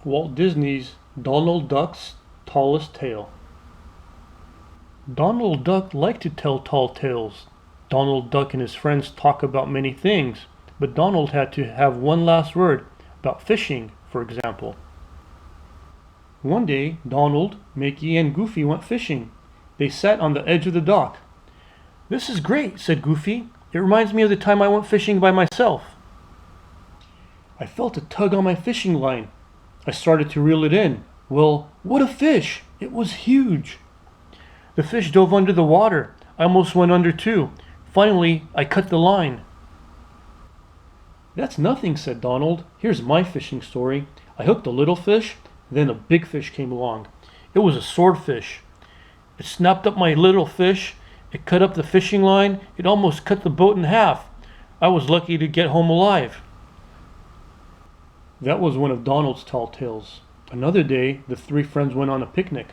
Walt Disney's Donald Duck's Tallest Tale. Donald Duck liked to tell tall tales. Donald Duck and his friends talk about many things, but Donald had to have one last word about fishing, for example. One day, Donald, Mickey, and Goofy went fishing. They sat on the edge of the dock. "This is great," said Goofy. "It reminds me of the time I went fishing by myself. I felt a tug on my fishing line. I started to reel it in. Well, what a fish! It was huge. The fish dove under the water. I almost went under too. Finally, I cut the line." "That's nothing," said Donald. "Here's my fishing story. I hooked a little fish, then a big fish came along. It was a swordfish. It snapped up my little fish. It cut up the fishing line. It almost cut the boat in half. I was lucky to get home alive." That was one of Donald's tall tales. Another day, the three friends went on a picnic.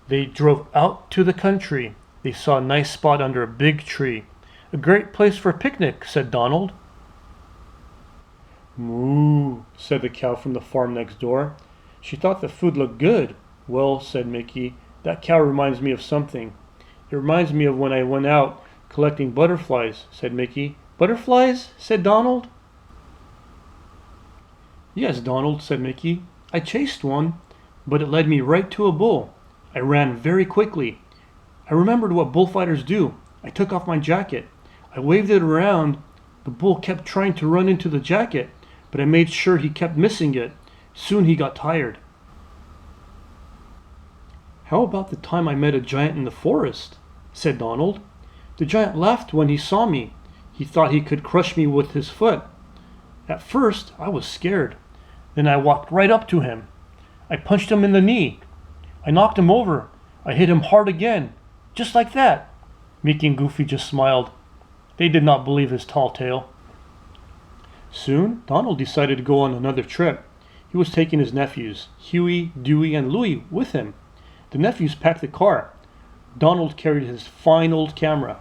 They drove out to the country. They saw a nice spot under a big tree. "A great place for a picnic," said Donald. "Moo," said the cow from the farm next door. She thought the food looked good. "Well," said Mickey, "that cow reminds me of something." "It reminds me of when I went out collecting butterflies," said Mickey. "Butterflies?" said Donald. "Yes, Donald," said Mickey. "I chased one, but it led me right to a bull. I ran very quickly. I remembered what bullfighters do. I took off my jacket. I waved it around. The bull kept trying to run into the jacket, but I made sure he kept missing it. Soon he got tired." "How about the time I met a giant in the forest?" said Donald. "The giant laughed when he saw me. He thought he could crush me with his foot. At first, I was scared. Then I walked right up to him. I punched him in the knee. I knocked him over. I hit him hard again. Just like that." Mickey and Goofy just smiled. They did not believe his tall tale. Soon, Donald decided to go on another trip. He was taking his nephews, Huey, Dewey, and Lewey, with him. The nephews packed the car. Donald carried his fine old camera.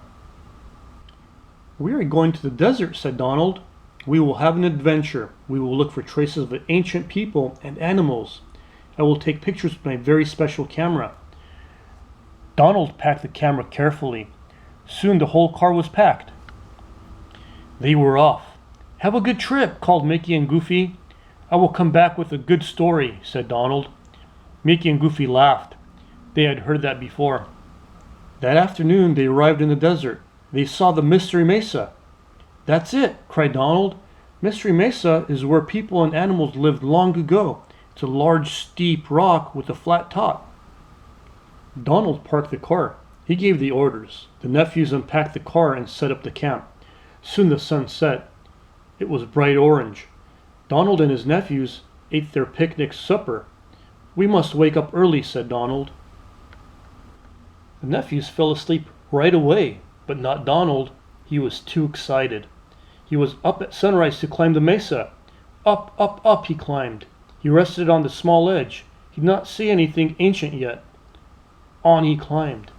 "We are going to the desert," said Donald. "We will have an adventure. We will look for traces of ancient people and animals. I will take pictures with my very special camera." Donald packed the camera carefully. Soon the whole car was packed. They were off. "Have a good trip," called Mickey and Goofy. "I will come back with a good story," said Donald. Mickey and Goofy laughed. They had heard that before. That afternoon they arrived in the desert. They saw the Mystery Mesa. "That's it," cried Donald. "Mystery Mesa is where people and animals lived long ago. It's a large, steep rock with a flat top." Donald parked the car. He gave the orders. The nephews unpacked the car and set up the camp. Soon the sun set. It was bright orange. Donald and his nephews ate their picnic supper. "We must wake up early," said Donald. The nephews fell asleep right away, but not Donald. He was too excited. He was up at sunrise to climb the mesa. Up, up, up he climbed. He rested on the small edge. He did not see anything ancient yet. On he climbed.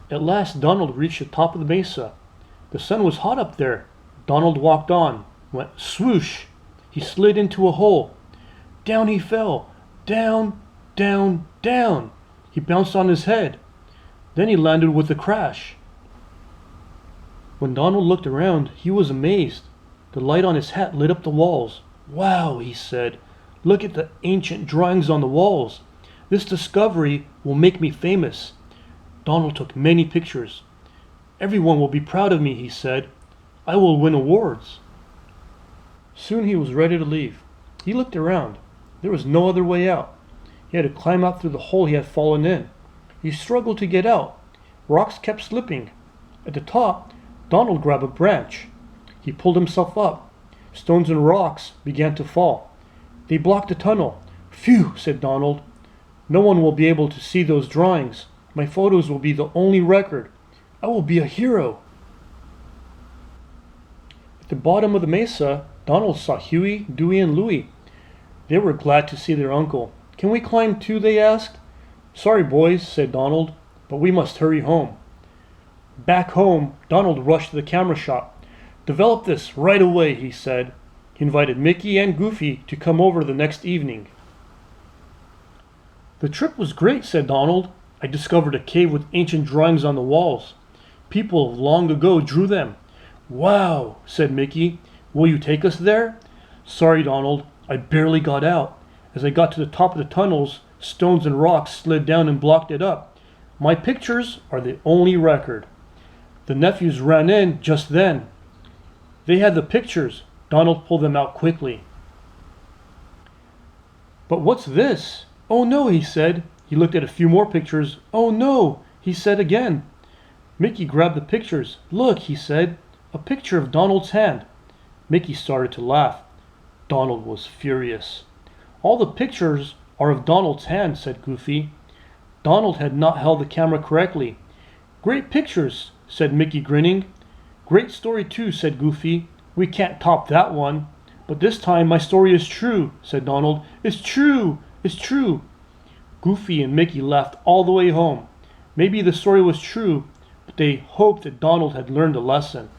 At last Donald reached the top of the mesa. The sun was hot up there. Donald walked on, went swoosh. He slid into a hole. Down he fell. Down, down, down. He bounced on his head. Then he landed with a crash. When Donald looked around, he was amazed. The light on his hat lit up the walls. "Wow," he said. "Look at the ancient drawings on the walls. This discovery will make me famous." Donald took many pictures. "Everyone will be proud of me," he said. "I will win awards." Soon he was ready to leave. He looked around. There was no other way out. He had to climb out through the hole he had fallen in. He struggled to get out. Rocks kept slipping. At the top, Donald grabbed a branch. He pulled himself up. Stones and rocks began to fall. They blocked the tunnel. "Phew," said Donald. "No one will be able to see those drawings. My photos will be the only record. I will be a hero." At the bottom of the mesa, Donald saw Huey, Dewey, and Lewey. They were glad to see their uncle. "Can we climb too?" they asked. "Sorry, boys," said Donald, "but we must hurry home." Back home, Donald rushed to the camera shop. "Develop this right away," he said. He invited Mickey and Goofy to come over the next evening. The trip was great, said Donald. I discovered a cave with ancient drawings on the walls. People of long ago drew them. Wow, said Mickey. Will you take us there? Sorry, Donald. I barely got out. As I got to the top of the tunnels, stones and rocks slid down and blocked it up. My pictures are the only record. The nephews ran in just then. They had the pictures. Donald pulled them out quickly. But what's this? Oh no, he said. He looked at a few more pictures. Oh no, he said again. Mickey grabbed the pictures. Look, he said, a picture of Donald's hand. Mickey started to laugh. Donald was furious. All the pictures are of Donald's hand, said Goofy. Donald had not held the camera correctly. Great pictures, said Mickey, grinning. Great story too, said Goofy. We can't top that one. But this time my story is true, said Donald. It's true, it's true. Goofy and Mickey laughed all the way home. Maybe the story was true, but they hoped that Donald had learned a lesson.